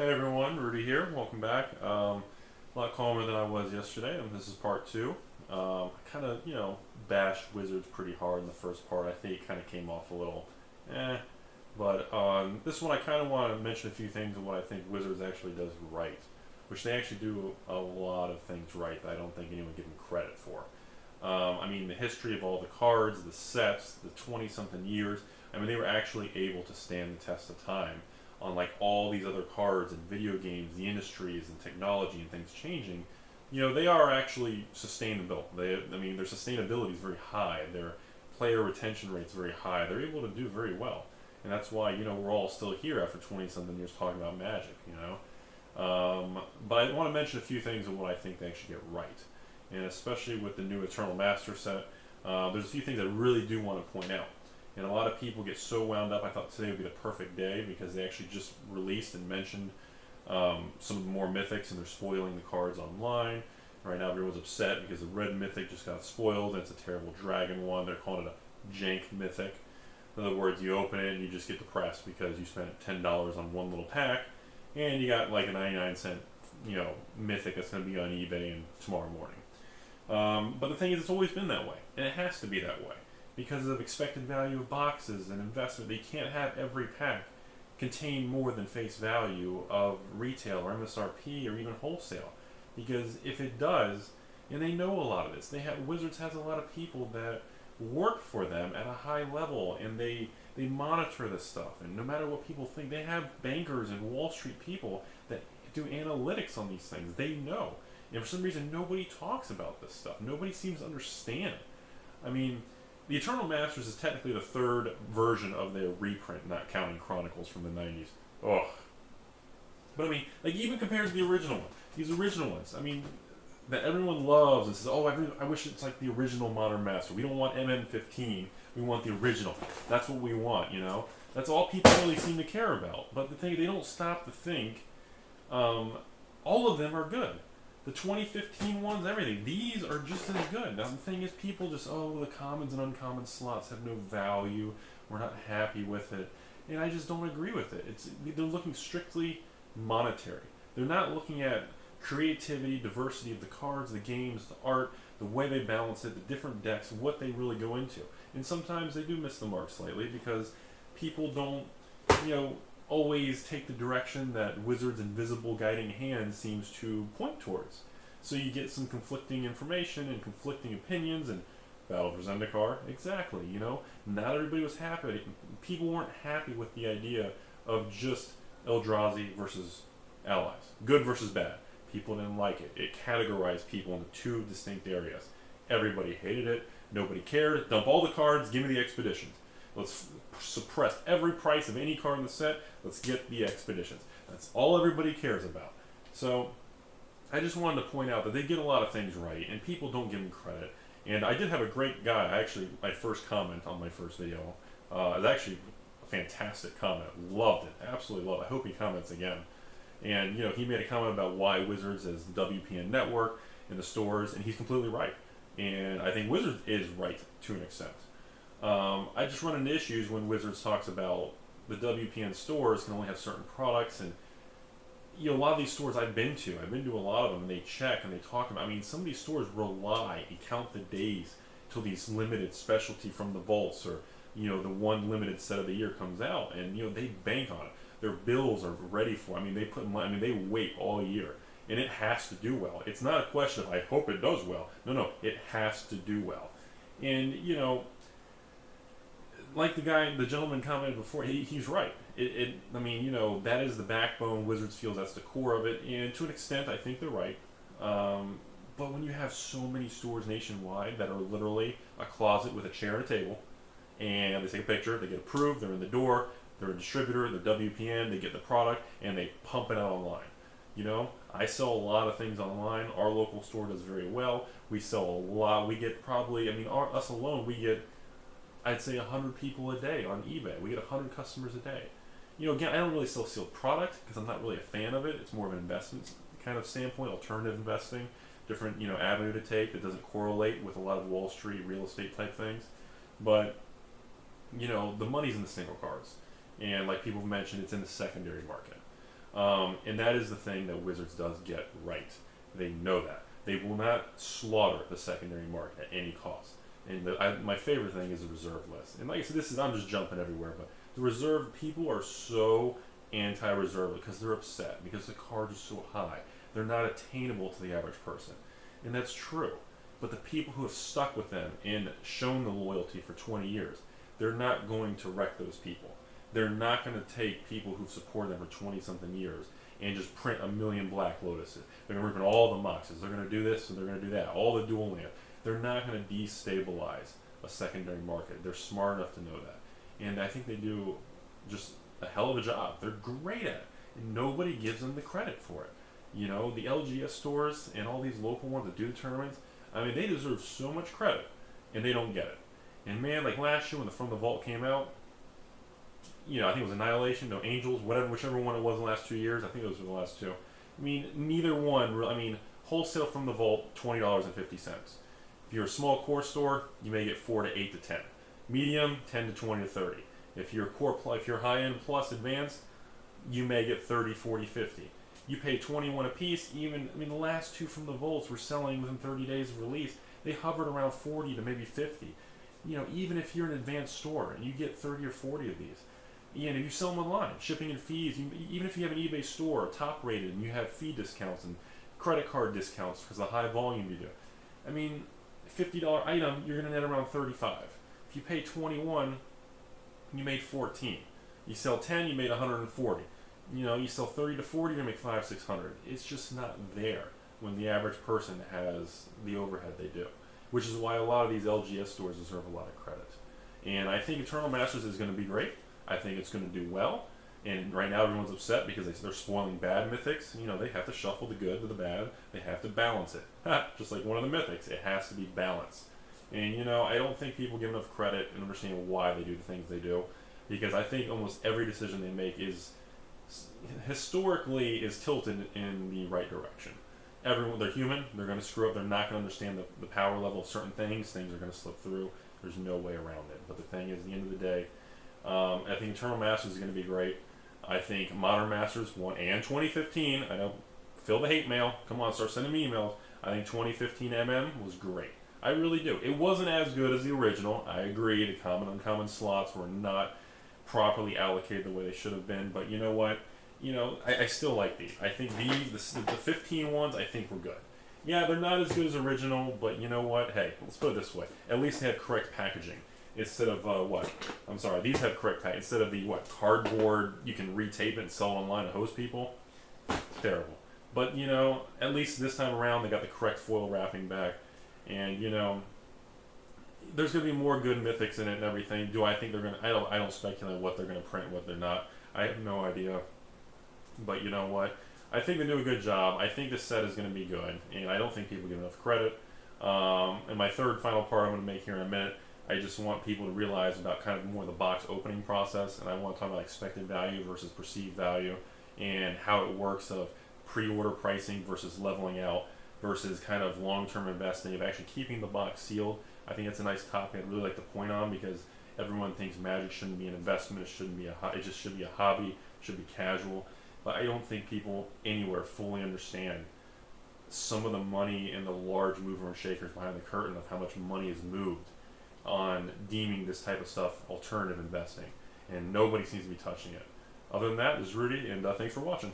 Hey everyone, Rudy here. Welcome back. A lot calmer than I was yesterday, and this is part two. I kind of, bashed Wizards pretty hard in the first part. I think it kind of came off a little, eh. But this one, I kind of want to mention a few things of what I think Wizards actually does right, which they actually do a lot of things right that I don't think anyone gives them credit for. I mean, the history of all the cards, the sets, the 20 something years. I mean, they were actually able to stand the test of time on like all these other cards and video games, the industries and technology and things changing. They are actually sustainable. I mean, their sustainability is very high. Their player retention rate is very high. They're able to do very well, and that's why we're all still here after 20 something years talking about Magic. But I want to mention a few things of what I think they actually get right, and especially with the new Eternal Master set, there's a few things I really do want to point out. And a lot of people get so wound up. I thought today would be the perfect day because they actually just released and mentioned some of the more mythics, and they're spoiling the cards online. Right now, everyone's upset because the red mythic just got spoiled, and it's a terrible dragon one. They're calling it a jank mythic. In other words, you open it and you just get depressed because you spent $10 on one little pack, and you got like a 99-cent, mythic that's going to be on eBay and tomorrow morning. But the thing is, it's always been that way, and it has to be that way because of expected value of boxes and investment. They can't have every pack contain more than face value of retail or MSRP or even wholesale, because if it does, and they know a lot of this, Wizards has a lot of people that work for them at a high level, and they monitor this stuff, and no matter what people think, they have bankers and Wall Street people that do analytics on these things. They know, and for some reason nobody talks about this stuff. Nobody seems to understand. I mean, the Eternal Masters is technically the third version of their reprint, not counting Chronicles from the 90s. Ugh. But I mean, like, even compared to the original one, these original ones, I mean, that everyone loves and says, oh, I wish it's like the original Modern Master. We don't want MM15, we want the original. That's what we want, That's all people really seem to care about. But the thing, they don't stop to think, all of them are good. The 2015 ones, everything. These are just as good. Now, the thing is, people just, the commons and uncommon slots have no value. We're not happy with it. And I just don't agree with it. They're looking strictly monetary. They're not looking at creativity, diversity of the cards, the games, the art, the way they balance it, the different decks, what they really go into. And sometimes they do miss the mark slightly because people don't, always take the direction that Wizards' invisible guiding hand seems to point towards. So you get some conflicting information and conflicting opinions, and Battle for Zendikar, exactly, not everybody was happy. People weren't happy with the idea of just Eldrazi versus allies, good versus bad. People didn't like it. It categorized people into two distinct areas. Everybody hated it, nobody cared. Dump all the cards, give me the expeditions. Let's suppress every price of any card in the set. Let's get the expeditions. That's all everybody cares about. So I just wanted to point out that they get a lot of things right, and people don't give them credit. And I did have a great guy. My first comment on my first video is actually a fantastic comment. Loved it. Absolutely loved it. I hope he comments again. And, he made a comment about why Wizards is the WPN network in the stores, and he's completely right. And I think Wizards is right to an extent. I just run into issues when Wizards talks about the WPN stores can only have certain products, and a lot of these stores I've been to a lot of them, and they check and they talk about. I mean, some of these stores rely and count the days till these limited specialty from the vaults or the one limited set of the year comes out, and they bank on it. Their bills are ready for. They wait all year, and it has to do well. It's not a question of I hope it does well. No, it has to do well, and like the gentleman commented before, he's right. That is the backbone. Wizards feels that's the core of it, and to an extent, I think they're right. But when you have so many stores nationwide that are literally a closet with a chair and a table, and they take a picture, they get approved, they're in the door, they're a distributor, they're WPN, they get the product, and they pump it out online. I sell a lot of things online. Our local store does very well. We sell a lot. We get probably, us alone, we get, I'd say 100 people a day on eBay. We get 100 customers a day. Again, I don't really sell sealed product because I'm not really a fan of it. It's more of an investment kind of standpoint, alternative investing, different avenue to take that doesn't correlate with a lot of Wall Street real estate type things. But the money's in the single cards, and like people have mentioned, it's in the secondary market. And that is the thing that Wizards does get right. They know that. They will not slaughter the secondary market at any cost. And my favorite thing is the reserve list. And like I said, I'm just jumping everywhere, but the reserve people are so anti-reserve because they're upset because the cards are so high. They're not attainable to the average person, and that's true. But the people who have stuck with them and shown the loyalty for 20 years, they're not going to wreck those people. They're not going to take people who've supported them for 20-something years and just print a million Black Lotuses. They're going to rip in all the Moxes. They're going to do this and they're going to do that. All the dual land. They're not going to destabilize a secondary market. They're smart enough to know that. And I think they do just a hell of a job. They're great at it. And nobody gives them the credit for it. You know, the LGS stores and all these local ones that do the tournaments, I mean, they deserve so much credit, and they don't get it. And man, like last year when the From the Vault came out, you know, I think it was Annihilation, no Angels, whichever one it was in the last 2 years. I think those were the last two. I mean, neither one. I mean, wholesale From the Vault, $20.50. If you're a small core store, you may get 4 to 8 to 10. Medium, 10 to 20 to 30. If you're if you're high end plus advanced, you may get 30, 40, 50. You pay 21 a piece. I mean, the last two From the Vaults were selling within 30 days of release. They hovered around 40 to maybe 50. You know, even if you're an advanced store and you get 30 or 40 of these, and if you sell them online, shipping and fees, even if you have an eBay store, top rated, and you have fee discounts and credit card discounts because of the high volume you do. I mean, $50 item, you're going to net around 35. If you pay 21, you made 14. You sell 10, you made 140. You know, you sell 30 to 40, you're going to make 500, 600. It's just not there when the average person has the overhead they do, which is why a lot of these LGS stores deserve a lot of credit. And I think Eternal Masters is going to be great. I think it's going to do well. And right now everyone's upset because they're spoiling bad mythics. You know, they have to shuffle the good to the bad. They have to balance it. Just like one of the mythics, it has to be balanced. And, you know, I don't think people give enough credit and understand why they do the things they do, because I think almost every decision they make is historically is tilted in the right direction. They're human. They're going to screw up. They're not going to understand the power level of certain things. Things are going to slip through. There's no way around it. But the thing is, at the end of the day, I think Eternal Masters is going to be great. I think Modern Masters 1 and 2015, I know, fill the hate mail. Come on, start sending me emails. I think 2015 was great. I really do. It wasn't as good as the original. I agree. The common uncommon slots were not properly allocated the way they should have been. But you know what? You know, I still like these. I think the 15 ones, I think were good. Yeah, they're not as good as original, but you know what? Hey, let's put it this way. At least they have correct packaging. Instead of these have correct packaging. Instead of the cardboard, you can retape it and sell it online to host people. It's terrible. But, you know, at least this time around, they got the correct foil wrapping back. And, you know, there's going to be more good mythics in it and everything. Do I think they're going to... I don't speculate what they're going to print and what they're not. I have no idea. But you know what? I think they do a good job. I think this set is going to be good. And I don't think people give enough credit. And my third final part I'm going to make here in a minute, I just want people to realize about kind of more the box opening process. And I want to talk about expected value versus perceived value and how it works of pre-order pricing versus leveling out versus kind of long-term investing of actually keeping the box sealed. I think that's a nice topic I'd really like to point on because everyone thinks Magic shouldn't be an investment. It just should be a hobby. It should be casual. But I don't think people anywhere fully understand some of the money and the large mover and shakers behind the curtain of how much money is moved on deeming this type of stuff alternative investing. And nobody seems to be touching it. Other than that, this is Rudy, and thanks for watching.